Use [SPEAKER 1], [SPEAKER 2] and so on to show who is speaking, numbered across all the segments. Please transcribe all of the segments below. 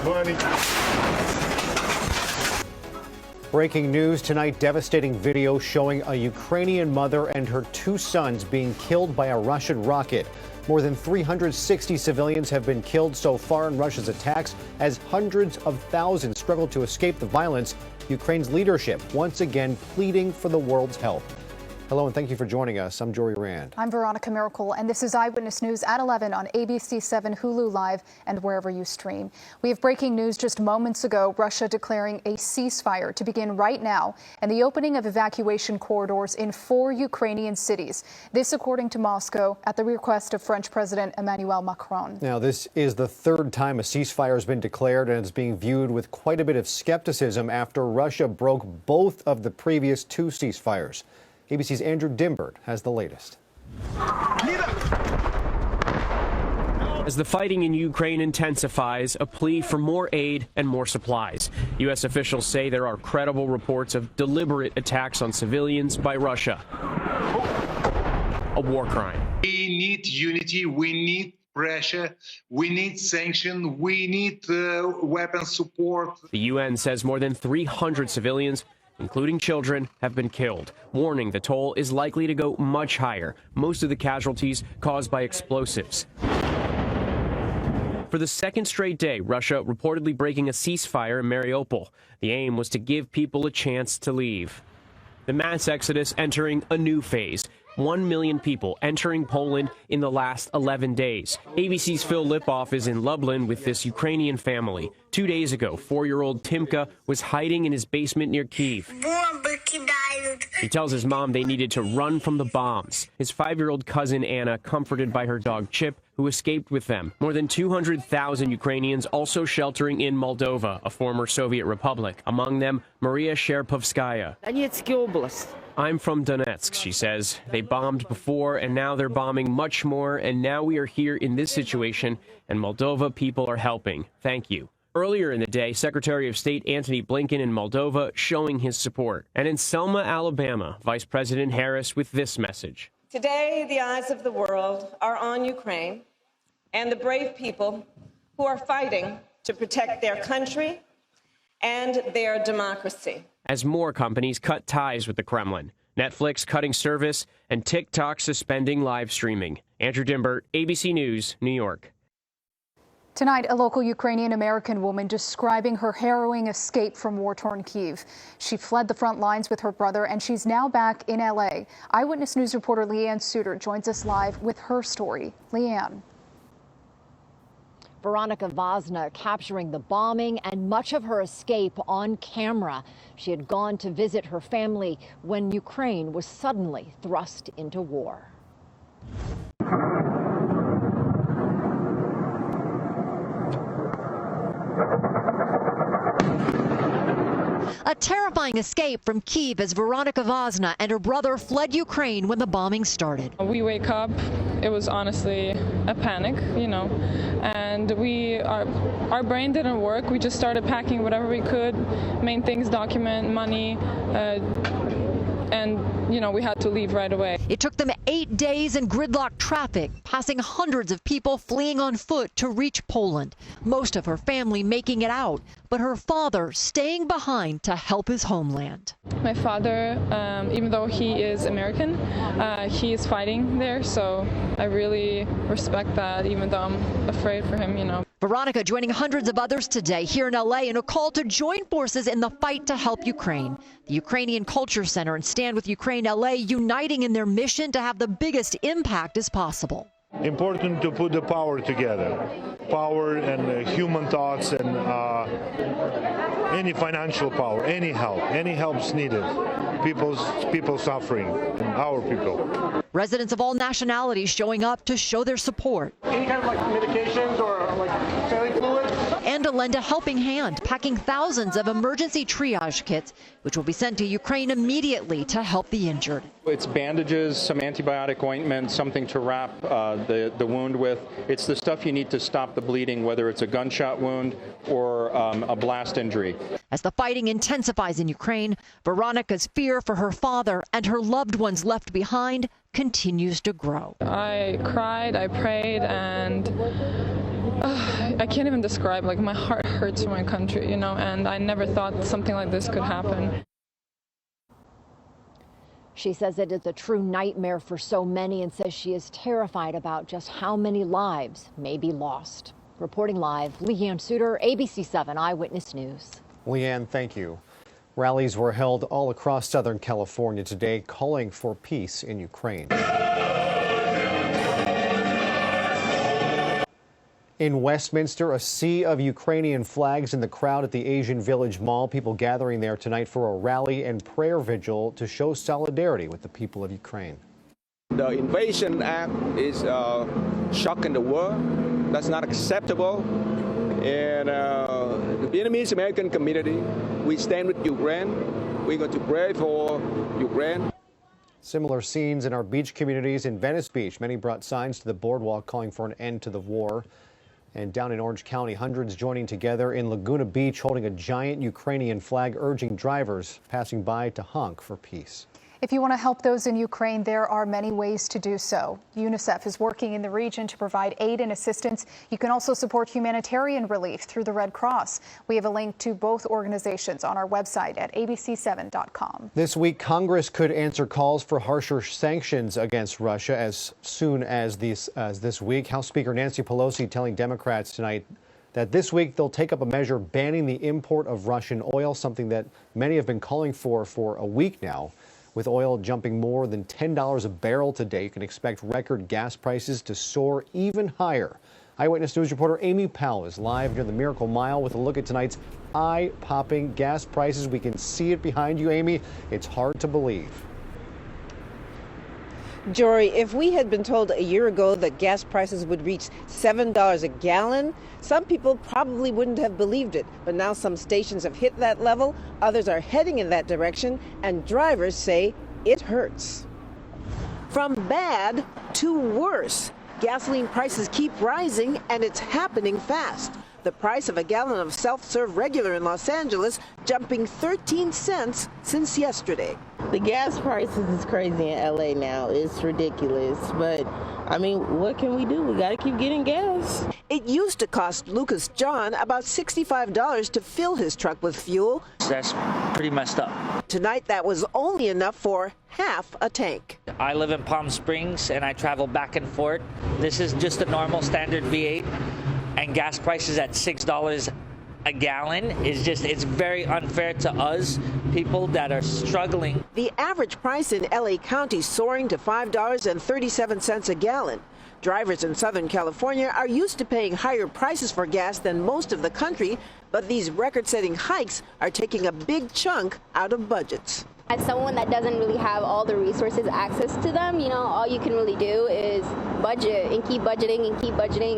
[SPEAKER 1] money.
[SPEAKER 2] Breaking news tonight, devastating video showing a Ukrainian mother and her 2 sons being killed by a Russian rocket. More than 360 civilians have been killed so far in Russia's attacks as hundreds of thousands struggle to escape the violence. Ukraine's leadership once again pleading for the world's help. Hello and thank you for joining us. I'm Jory Rand.
[SPEAKER 3] I'm Veronica Miracle, and this is Eyewitness News at 11 on ABC 7 Hulu Live and wherever you stream. We have breaking news just moments ago, Russia declaring a ceasefire to begin right now and the opening of evacuation corridors in 4 Ukrainian cities. This according to Moscow at the request of French President Emmanuel Macron.
[SPEAKER 2] Now, this is the 3rd time a ceasefire has been declared, and it's being viewed with quite a bit of skepticism after Russia broke both of the previous 2 ceasefires. ABC's Andrew Dimbert has the latest.
[SPEAKER 4] As the fighting in Ukraine intensifies, a plea for more aid and more supplies. U.S. officials say there are credible reports of deliberate attacks on civilians by Russia. A war crime.
[SPEAKER 5] We need unity, we need pressure, we need sanction, we need weapon support.
[SPEAKER 4] The UN says more than 300 civilians, including children, have been killed, warning the toll is likely to go much higher, most of the casualties caused by explosives. For the 2nd straight day, Russia reportedly breaking a ceasefire in Mariupol. The aim was to give people a chance to leave. The mass exodus entering a new phase. 1 million people entering Poland in the last 11 days. ABC's Phil Lipoff is in Lublin with this Ukrainian family. 2 days ago, 4-year-old Timka was hiding in his basement near Kyiv. He tells his mom they needed to run from the bombs. His 5-year-old cousin Anna, comforted by her dog Chip, who escaped with them. More than 200,000 Ukrainians also sheltering in Moldova, a former Soviet republic. Among them, Maria Sherpovskaya. I'm from Donetsk, she says. They bombed before, and now they're bombing much more, and now we are here in this situation, and Moldova people are helping. Thank you. Earlier in the day, Secretary of State Antony Blinken in Moldova showing his support. And in Selma, Alabama, Vice President Harris with this message.
[SPEAKER 6] Today, the eyes of the world are on Ukraine and the brave people who are fighting to protect their country and their democracy.
[SPEAKER 4] As more companies cut ties with the Kremlin, Netflix cutting service and TikTok suspending live streaming. Andrew Dimbert, ABC News, New York.
[SPEAKER 3] Tonight, a local Ukrainian-American woman describing her harrowing escape from war-torn Kyiv. She fled the front lines with her brother, and she's now back in L.A. Eyewitness News reporter Leanne Suter joins us live with her story. Leanne.
[SPEAKER 7] Veronica Vazna capturing the bombing and much of her escape on camera. She had gone to visit her family when Ukraine was suddenly thrust into war. A terrifying escape from Kyiv as Veronica Vazna and her brother fled Ukraine when the bombing started.
[SPEAKER 8] We wake up, it was honestly a panic, and our brain didn't work. We just started packing whatever we could, main things, document, money, and we had to leave right away.
[SPEAKER 7] It took them 8 days in gridlocked traffic, passing hundreds of people fleeing on foot to reach Poland. Most of her family making it out, but her father staying behind to help his homeland.
[SPEAKER 8] My father, even though he is American, he is fighting there, so I really respect that, even though I'm afraid for him,
[SPEAKER 7] Veronica joining hundreds of others today here in L.A. in a call to join forces in the fight to help Ukraine. The Ukrainian Culture Center and Stand With Ukraine L.A. uniting in their mission to have the biggest impact as possible.
[SPEAKER 1] Important to put the power together. Power and human thoughts and any financial power, any help's needed. People suffering, and our people.
[SPEAKER 7] Residents of all nationalities showing up to show their support.
[SPEAKER 9] Any kind of medications or saline fluid?
[SPEAKER 7] And to lend a helping hand, packing thousands of emergency triage kits, which will be sent to Ukraine immediately to help the injured.
[SPEAKER 10] It's bandages, some antibiotic ointment, something to wrap the wound with. It's the stuff you need to stop the bleeding, whether it's a gunshot wound or a blast injury.
[SPEAKER 7] As the fighting intensifies in Ukraine, Veronica's fear for her father and her loved ones left behind continues to grow.
[SPEAKER 8] I cried, I prayed, and I can't even describe, like, my heart hurts for my country, you know, and I never thought something like this could happen.
[SPEAKER 7] She says it is a true nightmare for so many and says she is terrified about just how many lives may be lost. Reporting live, Leanne Suter, ABC 7 Eyewitness News.
[SPEAKER 2] Leanne, thank you. Rallies were held all across Southern California today, calling for peace in Ukraine. In Westminster, a sea of Ukrainian flags in the crowd at the Asian Village Mall. People gathering there tonight for a rally and prayer vigil to show solidarity with the people of Ukraine.
[SPEAKER 11] The invasion act is shocking the world. That's not acceptable. And the Vietnamese American community, we stand with Ukraine. We're going to pray for Ukraine.
[SPEAKER 2] Similar scenes in our beach communities in Venice Beach. Many brought signs to the boardwalk calling for an end to the war. And down in Orange County, hundreds joining together in Laguna Beach, holding a giant Ukrainian flag, urging drivers passing by to honk for peace.
[SPEAKER 3] If you want to help those in Ukraine, there are many ways to do so. UNICEF is working in the region to provide aid and assistance. You can also support humanitarian relief through the Red Cross. We have a link to both organizations on our website at abc7.com.
[SPEAKER 2] This week, Congress could answer calls for harsher sanctions against Russia as soon as this week. House Speaker Nancy Pelosi telling Democrats tonight that this week they'll take up a measure banning the import of Russian oil, something that many have been calling for a week now. With oil jumping more than $10 a barrel today, you can expect record gas prices to soar even higher. Eyewitness News reporter Amy Powell is live near the Miracle Mile with a look at tonight's eye-popping gas prices. We can see it behind you, Amy. It's hard to believe.
[SPEAKER 12] Jory, if we had been told a year ago that gas prices would reach $7 a gallon, some people probably wouldn't have believed it. But now some stations have hit that level, others are heading in that direction, and drivers say it hurts. From bad to worse, gasoline prices keep rising, and it's happening fast. The price of a gallon of self-serve regular in Los Angeles jumping 13 cents since yesterday.
[SPEAKER 13] The gas prices is crazy in LA now. It's ridiculous. But, I mean, what can we do? We got to keep getting gas.
[SPEAKER 12] It used to cost Lucas John about $65 to fill his truck with fuel.
[SPEAKER 14] That's pretty messed up.
[SPEAKER 12] Tonight, that was only enough for half a tank.
[SPEAKER 14] I live in Palm Springs, and I travel back and forth. This is just a normal standard V8. And gas prices at $6 a gallon is it's very unfair to us, people that are struggling.
[SPEAKER 12] The average price in LA County soaring to $5.37 a gallon. Drivers in Southern California are used to paying higher prices for gas than most of the country, but these record-setting hikes are taking a big chunk out of budgets.
[SPEAKER 15] As someone that doesn't really have all the resources access to them, all you can really do is budget and keep budgeting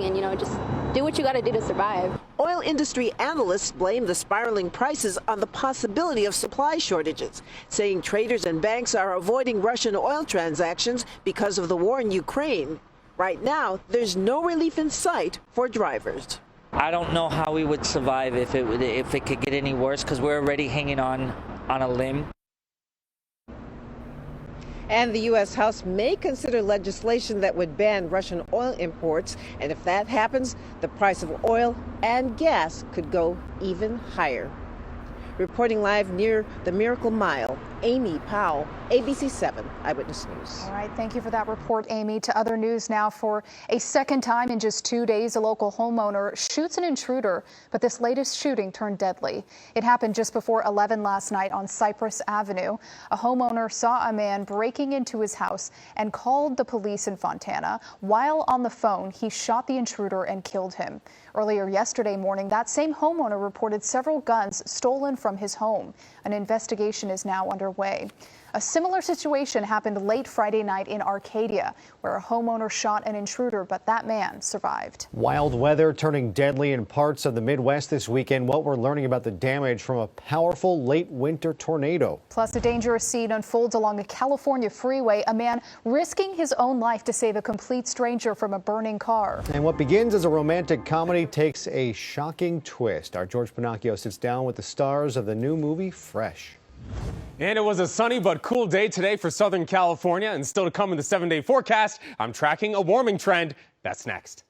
[SPEAKER 15] and just do what you got to do to survive.
[SPEAKER 12] Oil industry analysts blame the spiraling prices on the possibility of supply shortages, saying traders and banks are avoiding Russian oil transactions because of the war in Ukraine. Right now, there's no relief in sight for drivers.
[SPEAKER 14] I don't know how we would survive if it could get any worse, because we're already hanging on a limb.
[SPEAKER 12] And the U.S. House may consider legislation that would ban Russian oil imports. And if that happens, the price of oil and gas could go even higher. Reporting live near the Miracle Mile, Amy Powell, ABC 7 Eyewitness News.
[SPEAKER 3] All right, thank you for that report, Amy. To other news now. For a second time in just 2 days, a local homeowner shoots an intruder, but this latest shooting turned deadly. It happened just before 11 last night on Cypress Avenue. A homeowner saw a man breaking into his house and called the police in Fontana. While on the phone, he shot the intruder and killed him. Earlier yesterday morning, that same homeowner reported several guns stolen from his home. An investigation is now underway. A similar situation happened late Friday night in Arcadia, where a homeowner shot an intruder, but that man survived.
[SPEAKER 2] Wild weather turning deadly in parts of the Midwest this weekend. What we're learning about the damage from a powerful late winter tornado.
[SPEAKER 3] Plus, a dangerous scene unfolds along a California freeway. A man risking his own life to save a complete stranger from a burning car.
[SPEAKER 2] And what begins as a romantic comedy takes a shocking twist. Our George Pinocchio sits down with the stars of the new movie Fresh.
[SPEAKER 16] And it was a sunny but cool day today for Southern California, and still to come in the 7-day forecast, I'm tracking a warming trend. That's next.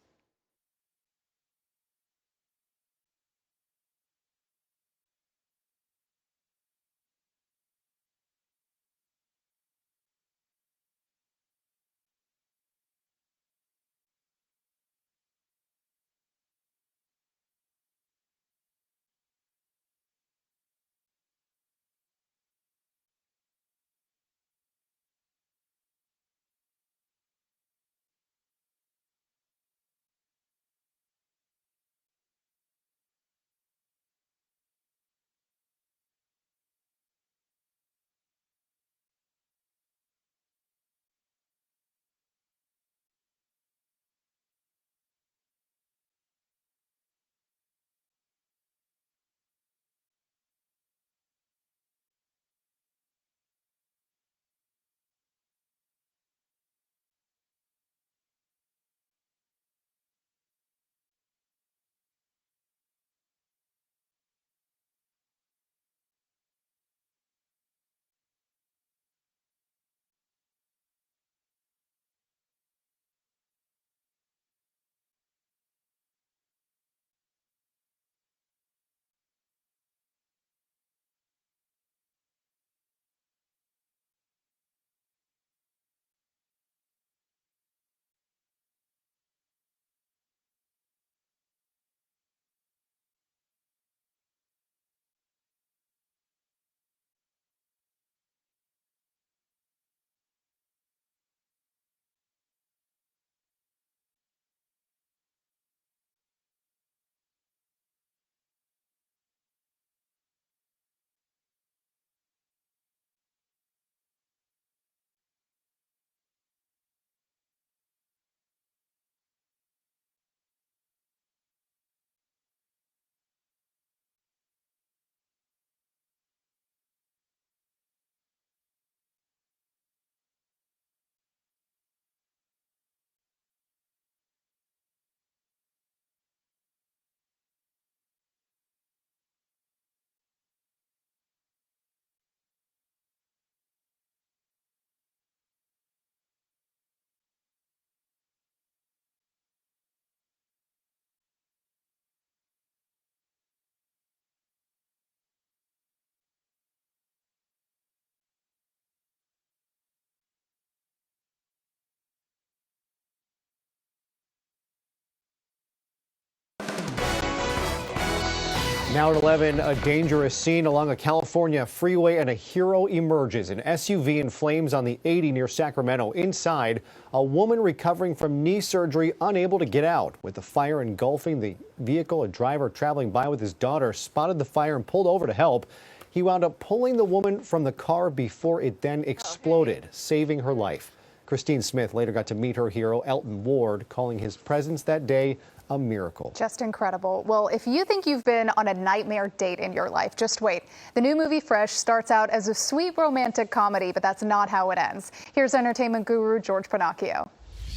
[SPEAKER 2] Now at 11, a dangerous scene along a California freeway and a hero emerges. An SUV in flames on the 80 near Sacramento. Inside, a woman recovering from knee surgery, unable to get out. With the fire engulfing the vehicle, a driver traveling by with his daughter spotted the fire and pulled over to help. He wound up pulling the woman from the car before it then exploded, saving her life. Christine Smith later got to meet her hero, Elton Ward, calling his presence that day a miracle.
[SPEAKER 3] Just incredible. Well, if you think you've been on a nightmare date in your life, just wait. The new movie Fresh starts out as a sweet romantic comedy, but that's not how it ends. Here's entertainment guru George Pinocchio.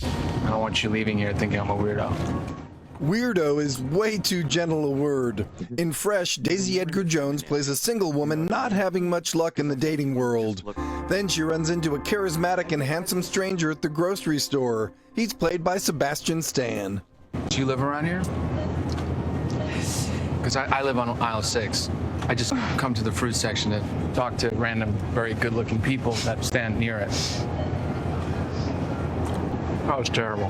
[SPEAKER 17] I don't want you leaving here thinking I'm a weirdo.
[SPEAKER 18] Weirdo is way too gentle a word. In Fresh, Daisy Edgar Jones plays a single woman not having much luck in the dating world. Then she runs into a charismatic and handsome stranger at the grocery store. He's played by Sebastian Stan.
[SPEAKER 17] Do you live around here? Because I live on aisle 6. I just come to the fruit section to talk to random, very good-looking people that stand near it. That was terrible.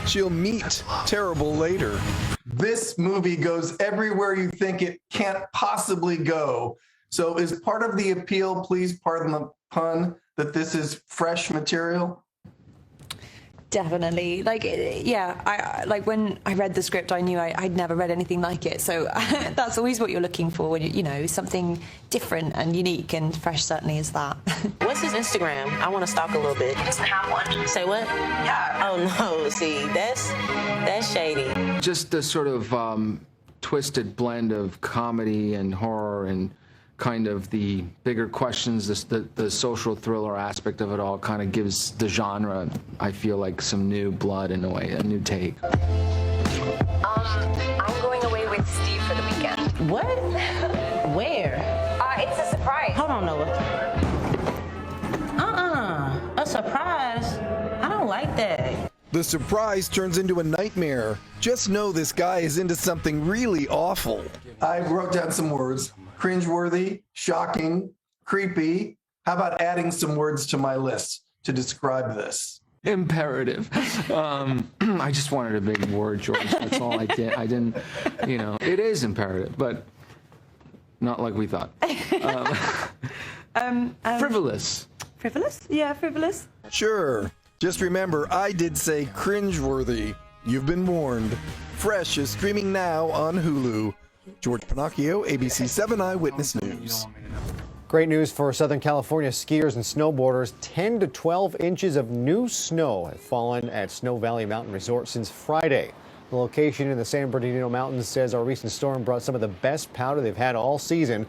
[SPEAKER 18] She'll meet terrible later.
[SPEAKER 19] This movie goes everywhere you think it can't possibly go. So is part of the appeal, please pardon the pun, that this is fresh material?
[SPEAKER 20] Definitely. Like when I read the script, I knew I'd never read anything like it. So that's always what you're looking for when something different and unique, and Fresh certainly is that.
[SPEAKER 21] What's his Instagram? I want to stalk a little bit. He doesn't have one. Say what? Yeah. Oh no, see, that's shady.
[SPEAKER 17] Just the sort of twisted blend of comedy and horror and kind of the bigger questions, the social thriller aspect of it all kind of gives the genre, I feel like, some new blood in a way, a new take.
[SPEAKER 22] I'm going away with Steve for the weekend.
[SPEAKER 21] What? Where?
[SPEAKER 22] It's a surprise.
[SPEAKER 21] Hold on, Noah. A surprise? I don't like that.
[SPEAKER 18] The surprise turns into a nightmare. Just know this guy is into something really awful.
[SPEAKER 19] I wrote down some words. Cringeworthy, shocking, creepy. How about adding some words to my list to describe this?
[SPEAKER 17] Imperative. I just wanted a big word, George. That's all I did. I didn't, it is imperative, but not like we thought. Frivolous.
[SPEAKER 20] Frivolous? Yeah, frivolous.
[SPEAKER 18] Sure. Just remember, I did say cringeworthy. You've been warned. Fresh is streaming now on Hulu. George Pinocchio, ABC 7 Eyewitness News.
[SPEAKER 2] Great news for Southern California skiers and snowboarders. 10 to 12 inches of new snow have fallen at Snow Valley Mountain Resort since Friday. The location in the San Bernardino Mountains says our recent storm brought some of the best powder they've had all season.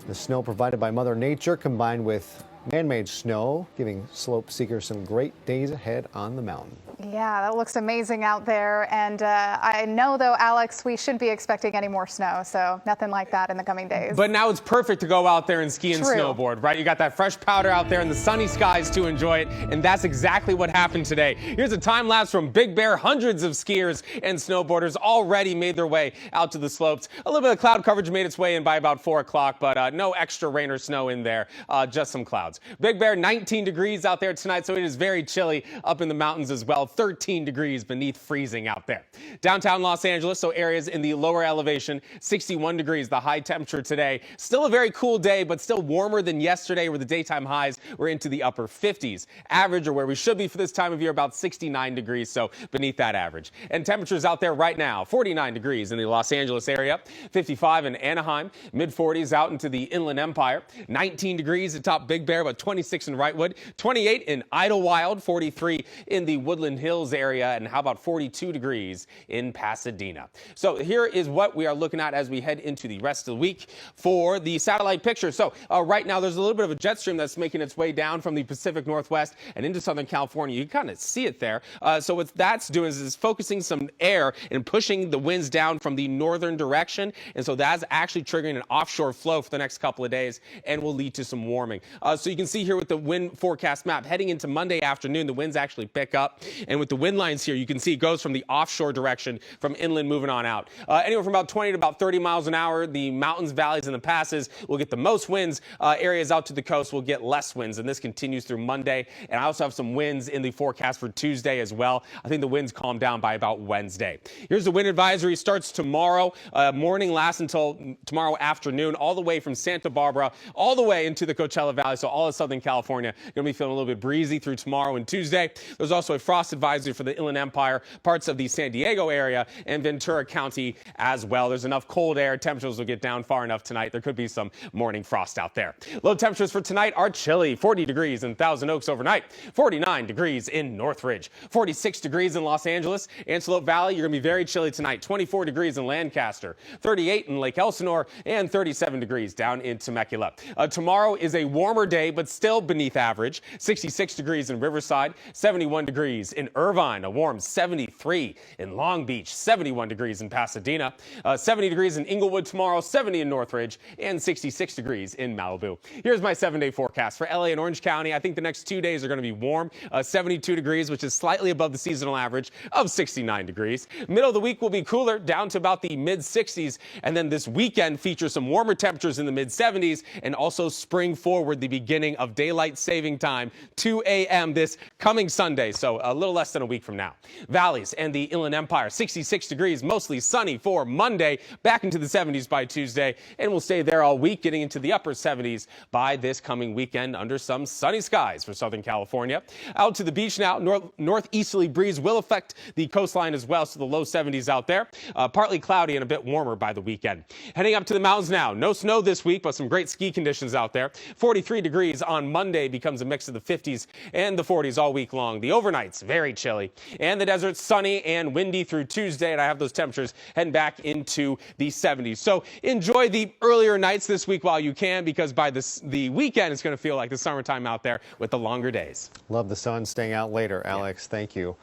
[SPEAKER 2] The snow provided by Mother Nature combined with man-made snow, giving slope seekers some great days ahead on the mountain.
[SPEAKER 3] Yeah, that looks amazing out there. And I know, though, Alex, we shouldn't be expecting any more snow, so nothing like that in the coming days.
[SPEAKER 16] But now it's perfect to go out there and ski and snowboard, right? You got that fresh powder out there and the sunny skies to enjoy it, and that's exactly what happened today. Here's a time lapse from Big Bear. Hundreds of skiers and snowboarders already made their way out to the slopes. A little bit of cloud coverage made its way in by about 4 o'clock, but no extra rain or snow in there, just some clouds. Big Bear, 19 degrees out there tonight, so it is very chilly up in the mountains as well. 13 degrees beneath freezing out there. Downtown Los Angeles, so areas in the lower elevation, 61 degrees, the high temperature today. Still a very cool day, but still warmer than yesterday, where the daytime highs were into the upper 50s. Average, or where we should be for this time of year, about 69 degrees, so beneath that average. And temperatures out there right now, 49 degrees in the Los Angeles area, 55 in Anaheim, mid-40s out into the Inland Empire, 19 degrees atop Big Bear, but 26 in Wrightwood, 28 in Idlewild, 43 in the Woodland Hills area, and how about 42 degrees in Pasadena. So here is what we are looking at as we head into the rest of the week for the satellite picture. So right now there's a little bit of a jet stream that's making its way down from the Pacific Northwest and into Southern California. You can kind of see it there. So what that's doing is focusing some air and pushing the winds down from the northern direction. And so that's actually triggering an offshore flow for the next couple of days and will lead to some warming. So you can see here with the wind forecast map, heading into Monday afternoon, the winds actually pick up. And with the wind lines here, you can see it goes from the offshore direction from inland moving on out. Anywhere from about 20 to about 30 miles an hour. The mountains, valleys, and the passes will get the most winds. Areas out to the coast will get less winds. And this continues through Monday. And I also have some winds in the forecast for Tuesday as well. I think the winds calm down by about Wednesday. Here's the wind advisory. Starts tomorrow morning, lasts until tomorrow afternoon, all the way from Santa Barbara, all the way into the Coachella Valley. So all of Southern California going to be feeling a little bit breezy through tomorrow and Tuesday. There's also a frost advisory for the Inland Empire, parts of the San Diego area, and Ventura County as well. There's enough cold air. Temperatures will get down far enough tonight. There could be some morning frost out there. Low temperatures for tonight are chilly. 40 degrees in Thousand Oaks overnight. 49 degrees in Northridge. 46 degrees in Los Angeles. Antelope Valley, you're going to be very chilly tonight. 24 degrees in Lancaster. 38 in Lake Elsinore. And 37 degrees down in Temecula. Tomorrow is a warmer day, but still beneath average. 66 degrees in Riverside. 71 degrees in Irvine. A warm 73 in Long Beach. 71 degrees in Pasadena. 70 degrees in Inglewood tomorrow. 70 in Northridge. And 66 degrees in Malibu. Here's my 7-day forecast for LA and Orange County. I think the next 2 days are going to be warm. 72 degrees, which is slightly above the seasonal average of 69 degrees. Middle of the week will be cooler, down to about the mid-60s. And then this weekend features some warmer temperatures in the mid-70s and also spring forward the beginning of daylight saving time, 2 a.m. this coming Sunday, so a little less than a week from now. Valleys and the Inland Empire, 66 degrees, mostly sunny for Monday, back into the 70s by Tuesday, and we'll stay there all week, getting into the upper 70s by this coming weekend under some sunny skies for Southern California. Out to the beach now, northeasterly breeze will affect the coastline as well, so the low 70s out there. Partly cloudy and a bit warmer by the weekend. Heading up to the mountains now. No snow this week, but some great ski conditions out there. 43 degrees on Monday becomes a mix of the 50s and the 40s all week long. The overnights, very chilly. And the desert's sunny and windy through Tuesday, and I have those temperatures heading back into the 70s. So enjoy the earlier nights this week while you can, because by the weekend, it's going to feel like the summertime out there with the longer days.
[SPEAKER 2] Love the sun staying out later, Alex. Yeah. Thank you.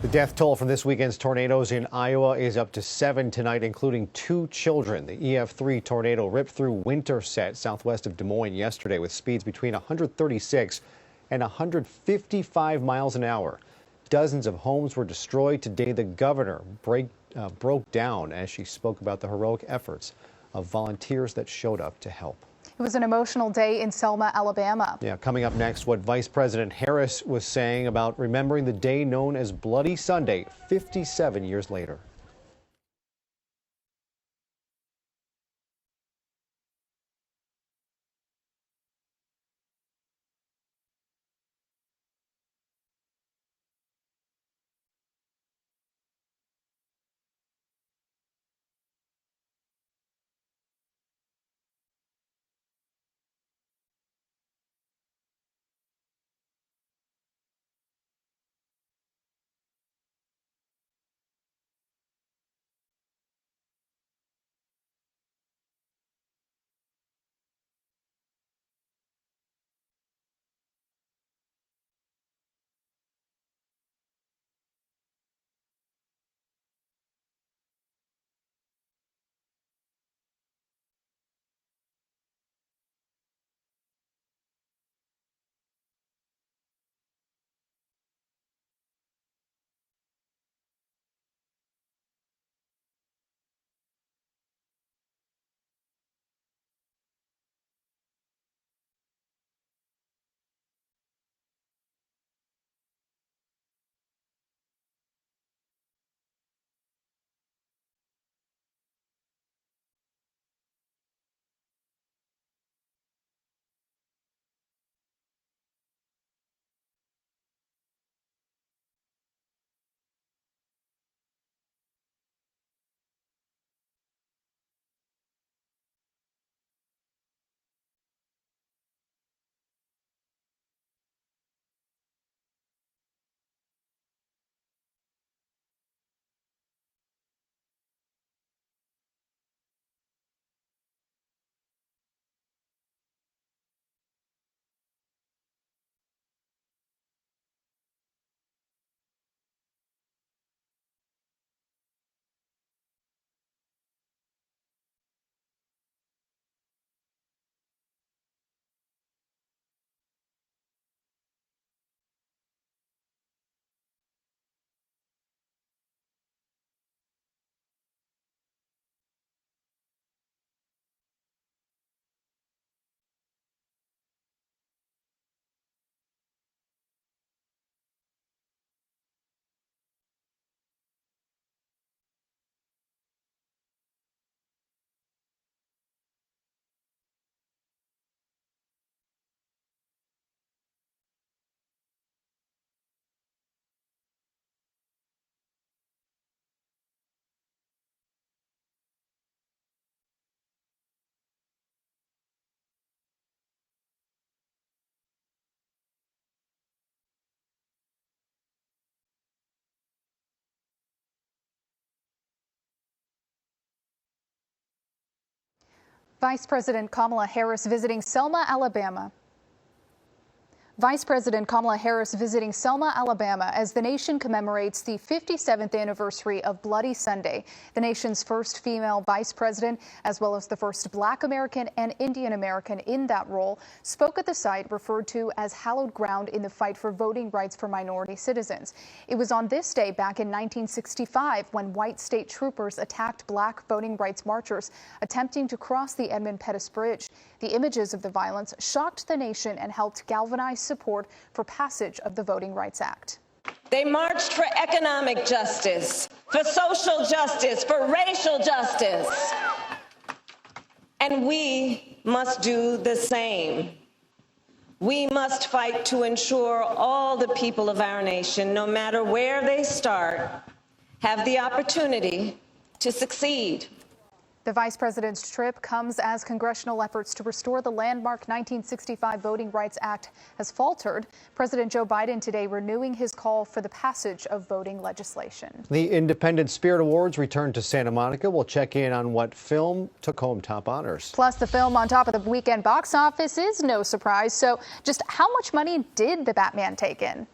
[SPEAKER 2] The death toll from this weekend's tornadoes in Iowa is up to 7 tonight, including 2 children. The EF3 tornado ripped through Winterset, southwest of Des Moines yesterday, with speeds between 136 and 155 miles an hour. Dozens of homes were destroyed. Today, the governor broke down as she spoke about the heroic efforts of volunteers that showed up to help.
[SPEAKER 3] It was an emotional day in Selma, Alabama.
[SPEAKER 2] Yeah, coming up next, what Vice President Harris was saying about remembering the day known as Bloody Sunday 57 years later.
[SPEAKER 3] Vice President Kamala Harris visiting Selma, Alabama. Vice President Kamala Harris visiting Selma, Alabama as the nation commemorates the 57th anniversary of Bloody Sunday. The nation's first female vice president, as well as the first Black American and Indian American in that role, spoke at the site referred to as hallowed ground in the fight for voting rights for minority citizens. It was on this day back in 1965 when white state troopers attacked Black voting rights marchers attempting to cross the Edmund Pettus Bridge. The images of the violence shocked the nation and helped galvanize support for passage of the Voting Rights Act.
[SPEAKER 5] They marched for economic justice, for social justice, for racial justice. And we must do the same. We must fight to ensure all the people of our nation, no matter where they start, have the opportunity to succeed.
[SPEAKER 3] The vice president's trip comes as congressional efforts to restore the landmark 1965 Voting Rights Act has faltered. President Joe Biden today renewing his call for the passage of voting legislation.
[SPEAKER 2] The Independent Spirit Awards returned to Santa Monica. We'll check in on what film took home top honors.
[SPEAKER 3] Plus, the film on top of the weekend box office is no surprise. So just how much money did The Batman take in?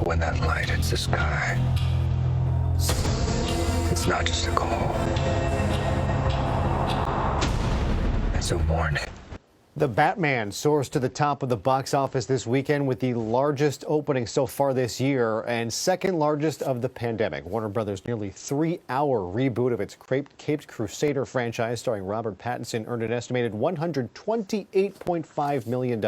[SPEAKER 6] When that light hits the sky, it's not just a call. It's a warning.
[SPEAKER 2] The Batman soars to the top of the box office this weekend with the largest opening so far this year and second largest of the pandemic. Warner Brothers' nearly 3-hour reboot of its Caped Crusader franchise starring Robert Pattinson earned an estimated $128.5 million.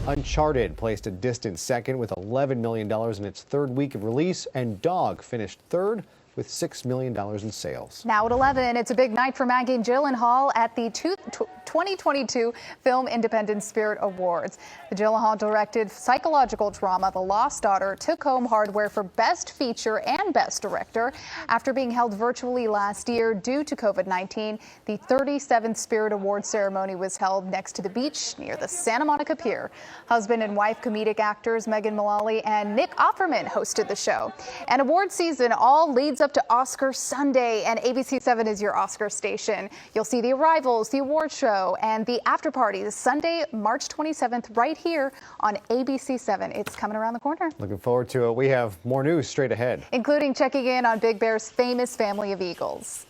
[SPEAKER 2] Uncharted placed a distant second with $11 million in its third week of release, and Dog finished third with $6 million in sales.
[SPEAKER 3] Now at 11, it's a big night for Maggie Gyllenhaal at the 2022 Film Independent Spirit Awards. The Gyllenhaal-directed psychological drama The Lost Daughter took home hardware for Best Feature and Best Director. After being held virtually last year due to COVID-19, the 37th Spirit Awards ceremony was held next to the beach near the Santa Monica Pier. Husband and wife comedic actors Megan Mullally and Nick Offerman hosted the show. And award season all leads up to Oscar Sunday, and ABC7 is your Oscar station. You'll see the arrivals, the award show, and the after party this Sunday, March 27th, right here on ABC7. It's coming around the corner.
[SPEAKER 2] Looking forward to it. We have more news straight ahead,
[SPEAKER 3] including checking in on Big Bear's famous family of eagles.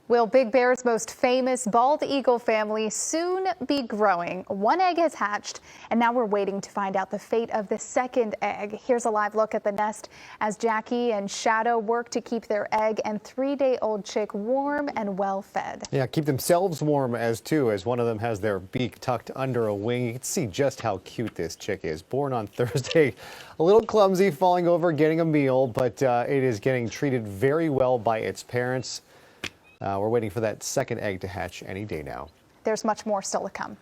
[SPEAKER 3] Will Big Bear's most famous bald eagle family soon be growing? One egg has hatched, and now we're waiting to find out the fate of the second egg. Here's a live look at the nest as Jackie and Shadow work to keep their egg and 3-day-old chick warm and well fed.
[SPEAKER 2] Yeah, keep themselves warm as one of them has their beak tucked under a wing. You can see just how cute this chick is. Born on Thursday, a little clumsy, falling over, getting a meal, but it is getting treated very well by its parents. We're waiting for that second egg to hatch any day now.
[SPEAKER 3] There's much more still to come.